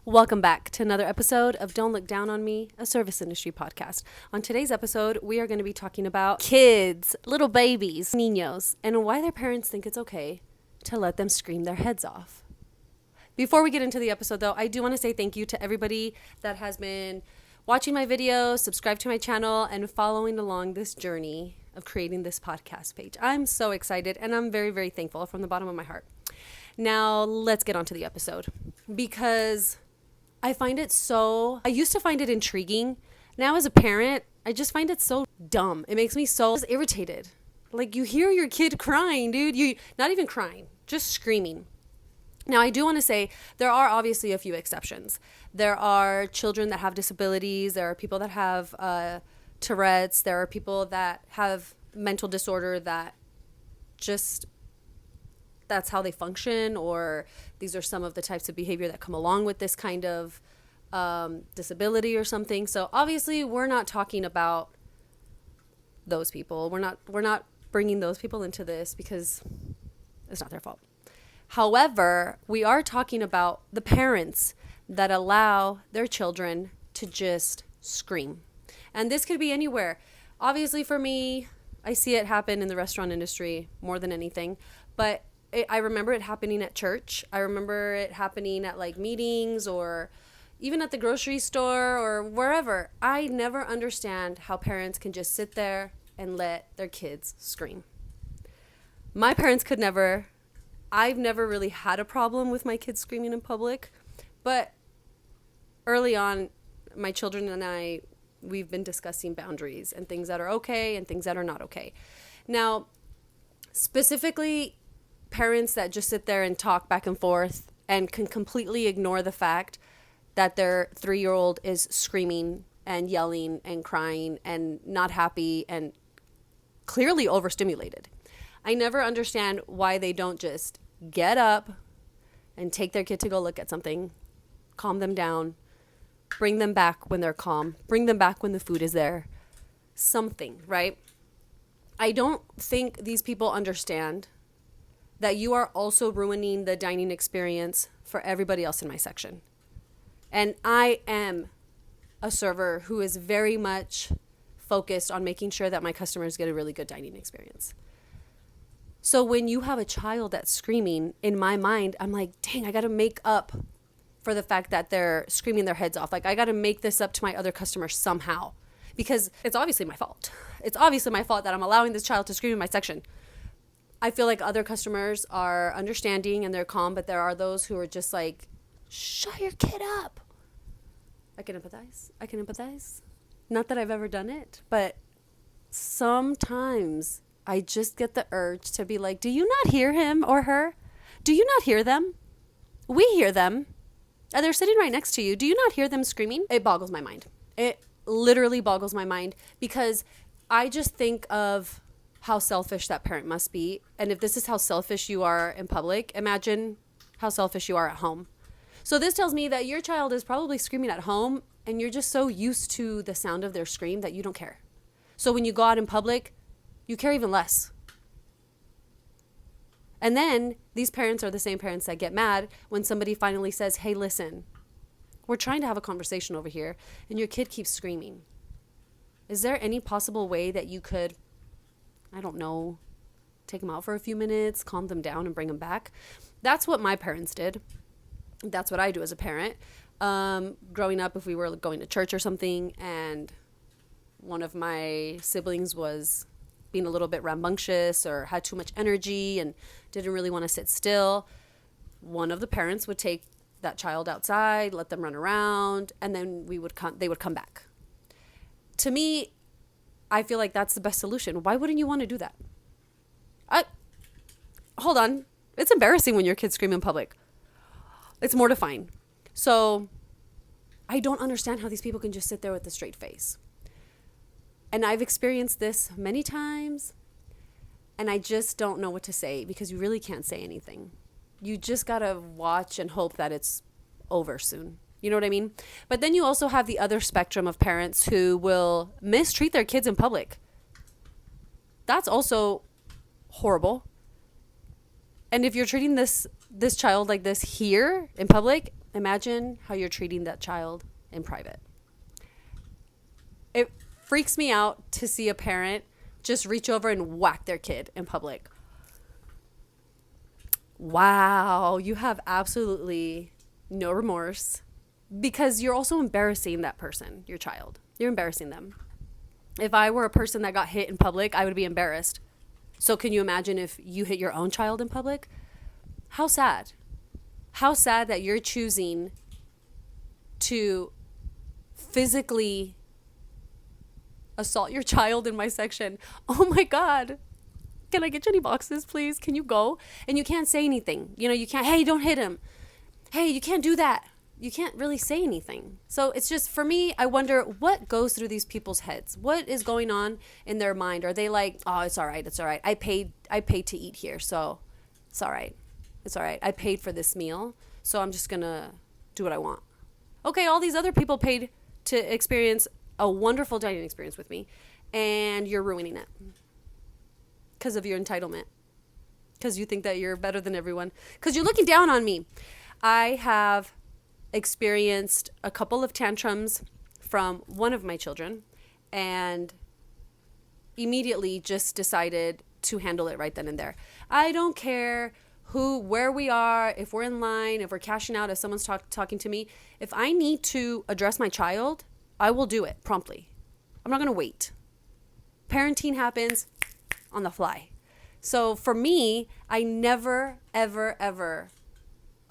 Welcome back to another episode of Don't Look Down on Me, a service industry podcast. On today's episode, we are going to be talking about kids, little babies, niños, and why their parents think it's okay to let them scream their heads off. Before we get into the episode, though, I do want to say thank you to everybody that has been watching my videos, subscribed to my channel, and following along this journey of creating this podcast page. I'm so excited, and I'm very, very thankful from the bottom of my heart. Now, let's get on to the episode, because I used to find it intriguing. Now as a parent, I just find it so dumb. It makes me so irritated. Like, you hear your kid crying, dude. You not even crying, just screaming. Now, I do want to say there are obviously a few exceptions. There are children that have disabilities. There are people that have Tourette's. There are people that have mental disorder that just that's how they function, or these are some of the types of behavior that come along with this kind of disability or something. So obviously we're not talking about those people. We're not bringing those people into this because it's not their fault. However, we are talking about the parents that allow their children to just scream. And this could be anywhere. Obviously for me, I see it happen in the restaurant industry more than anything, but I remember it happening at church. I remember it happening at like meetings or even at the grocery store or wherever. I never understand how parents can just sit there and let their kids scream. My parents could never. I've never really had a problem with my kids screaming in public, but early on, my children and I, we've been discussing boundaries and things that are okay and things that are not okay. Now, specifically, parents that just sit there and talk back and forth and can completely ignore the fact that their 3-year-old is screaming and yelling and crying and not happy and clearly overstimulated. I never understand why they don't just get up and take their kid to go look at something, calm them down, bring them back when they're calm, bring them back when the food is there, something, right? I don't think these people understand that you are also ruining the dining experience for everybody else in my section. And I am a server who is very much focused on making sure that my customers get a really good dining experience. So when you have a child that's screaming, in my mind, I'm like, dang, I got to make up for the fact that they're screaming their heads off. Like, I got to make this up to my other customers somehow, because it's obviously my fault. It's obviously my fault that I'm allowing this child to scream in my section. I feel like other customers are understanding and they're calm, but there are those who are just like, shut your kid up. I can empathize. Not that I've ever done it, but sometimes I just get the urge to be like, do you not hear him or her? Do you not hear them? We hear them. And they're sitting right next to you. Do you not hear them screaming? It boggles my mind. It literally boggles my mind, because I just think of how selfish that parent must be. And if this is how selfish you are in public, imagine how selfish you are at home. So this tells me that your child is probably screaming at home and you're just so used to the sound of their scream that you don't care. So when you go out in public, you care even less. And then these parents are the same parents that get mad when somebody finally says, hey, listen, we're trying to have a conversation over here and your kid keeps screaming. Is there any possible way that you could, I don't know, take them out for a few minutes, calm them down, and bring them back? That's what my parents did. That's what I do as a parent. Growing up, if we were going to church or something and one of my siblings was being a little bit rambunctious or had too much energy and didn't really want to sit still, one of the parents would take that child outside, let them run around, and then they would come back. To me, I feel like that's the best solution. Why wouldn't you want to do that? Hold on. It's embarrassing when your kids scream in public. It's mortifying. So I don't understand how these people can just sit there with a straight face. And I've experienced this many times, and I just don't know what to say, because you really can't say anything. You just got to watch and hope that it's over soon. You know what I mean? But then you also have the other spectrum of parents who will mistreat their kids in public. That's also horrible. And if you're treating this child like this here in public, Imagine how you're treating that child in private. It freaks me out to see a parent just reach over and whack their kid in public. Wow, you have absolutely no remorse, because you're also embarrassing that person, your child. You're embarrassing them. If I were a person that got hit in public, I would be embarrassed. So can you imagine if you hit your own child in public? How sad. How sad that you're choosing to physically assault your child in my section. Oh my God. Can I get you any boxes, please? Can you go? And you can't say anything. You can't, hey, don't hit him. Hey, you can't do that. You can't really say anything. So it's just, for me, I wonder what goes through these people's heads. What is going on in their mind? Are they like, oh, it's all right. It's all right. I paid to eat here. So it's all right. It's all right. I paid for this meal. So I'm just going to do what I want. Okay. All these other people paid to experience a wonderful dining experience with me, and you're ruining it because of your entitlement, because you think that you're better than everyone, because you're looking down on me. I have experienced a couple of tantrums from one of my children, and immediately just decided to handle it right then and there. I don't care where we are, if we're in line, if we're cashing out, if someone's talking to me. If I need to address my child, I will do it promptly. I'm not going to wait. Parenting happens on the fly. So for me, I never, ever, ever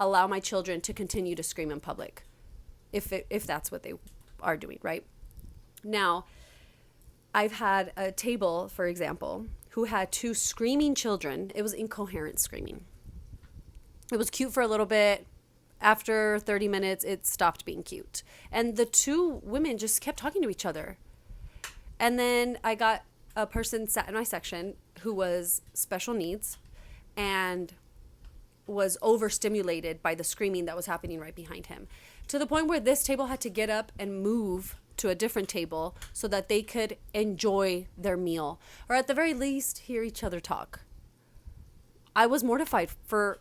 allow my children to continue to scream in public, if that's what they are doing, right? Now, I've had a table, for example, who had 2 screaming children. It was incoherent screaming. It was cute for a little bit. After 30 minutes, it stopped being cute. And the 2 women just kept talking to each other. And then I got a person sat in my section who was special needs and was overstimulated by the screaming that was happening right behind him, to the point where this table had to get up and move to a different table so that they could enjoy their meal, or at the very least hear each other talk. I was mortified for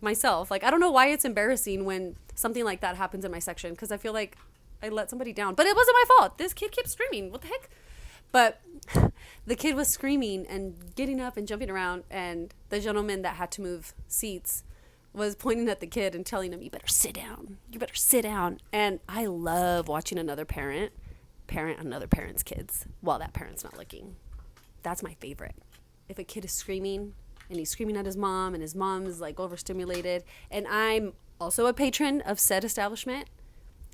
myself. Like, I don't know why it's embarrassing when something like that happens in my section, because I feel like I let somebody down, but it wasn't my fault. This kid kept screaming. What the heck? But the kid was screaming and getting up and jumping around, and the gentleman that had to move seats was pointing at the kid and telling him, you better sit down. You better sit down. And I love watching another parent another parent's kids while that parent's not looking. That's my favorite. If a kid is screaming and he's screaming at his mom and his mom is like overstimulated, and I'm also a patron of said establishment,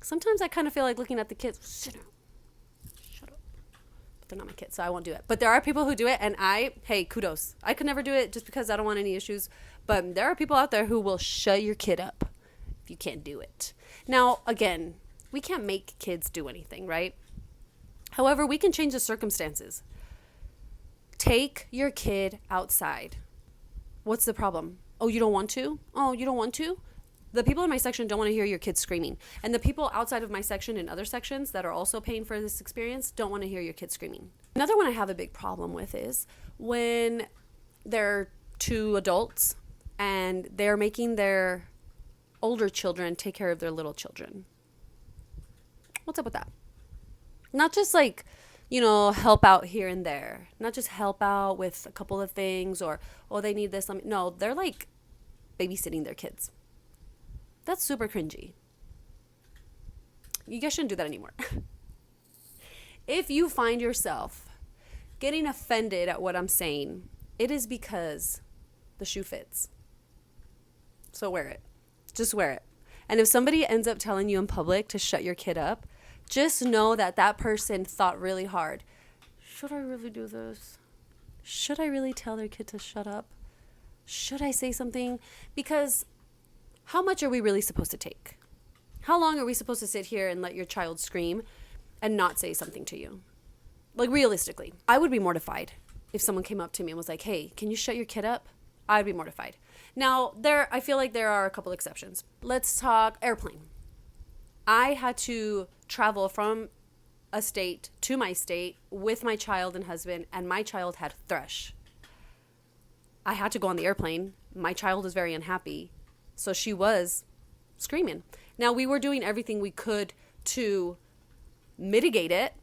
sometimes I kind of feel like looking at the kids, sit down. They're not my kids, so I won't do it. But there are people who do it, and hey, kudos. I could never do it just because I don't want any issues. But there are people out there who will shut your kid up if you can't do it. Now, again, we can't make kids do anything, right? However, we can change the circumstances. Take your kid outside. What's the problem? Oh, you don't want to? Oh, you don't want to? The people in my section don't want to hear your kids screaming. And the people outside of my section in other sections that are also paying for this experience don't want to hear your kids screaming. Another one I have a big problem with is when there are 2 adults and they're making their older children take care of their little children. What's up with that? Not just like, help out here and there. Not just help out with a couple of things or, oh, they need this. No, they're like babysitting their kids. That's super cringy. You guys shouldn't do that anymore. If you find yourself getting offended at what I'm saying, it is because the shoe fits. So wear it. Just wear it. And if somebody ends up telling you in public to shut your kid up, just know that that person thought really hard. Should I really do this? Should I really tell their kid to shut up? Should I say something? Because how much are we really supposed to take? How long are we supposed to sit here and let your child scream and not say something to you? Like, realistically, I would be mortified if someone came up to me and was like, hey, can you shut your kid up? I'd be mortified. Now, I feel like there are a couple exceptions. Let's talk airplane. I had to travel from a state to my state with my child and husband, and my child had thrush. I had to go on the airplane. My child was very unhappy. So she was screaming. Now, we were doing everything we could to mitigate it,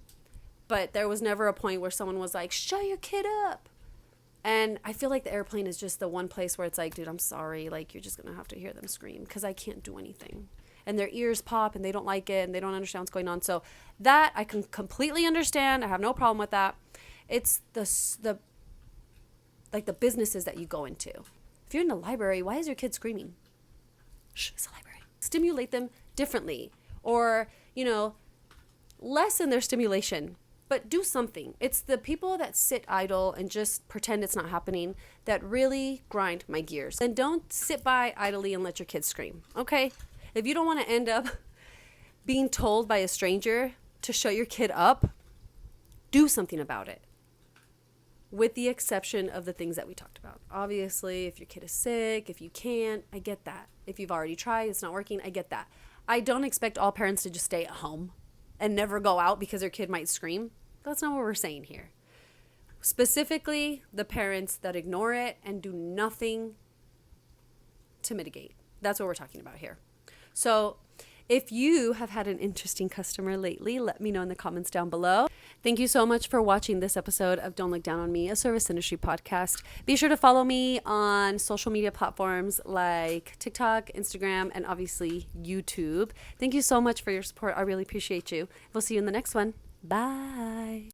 but there was never a point where someone was like, shut your kid up. And I feel like the airplane is just the one place where it's like, dude, I'm sorry. Like, you're just going to have to hear them scream because I can't do anything. And their ears pop and they don't like it and they don't understand what's going on. So that I can completely understand. I have no problem with that. It's the businesses that you go into. If you're in the library, why is your kid screaming? Shh, it's a library. Stimulate them differently, or, lessen their stimulation, but do something. It's the people that sit idle and just pretend it's not happening that really grind my gears. And don't sit by idly and let your kids scream, okay? If you don't want to end up being told by a stranger to shut your kid up, do something about it. With the exception of the things that we talked about. Obviously, if your kid is sick, if you can't, I get that. If you've already tried, it's not working, I get that. I don't expect all parents to just stay at home and never go out because their kid might scream. That's not what we're saying here. Specifically, the parents that ignore it and do nothing to mitigate. That's what we're talking about here. So if you have had an interesting customer lately, let me know in the comments down below. Thank you so much for watching this episode of Don't Look Down on Me, a service industry podcast. Be sure to follow me on social media platforms like TikTok, Instagram, and obviously YouTube. Thank you so much for your support. I really appreciate you. We'll see you in the next one. Bye.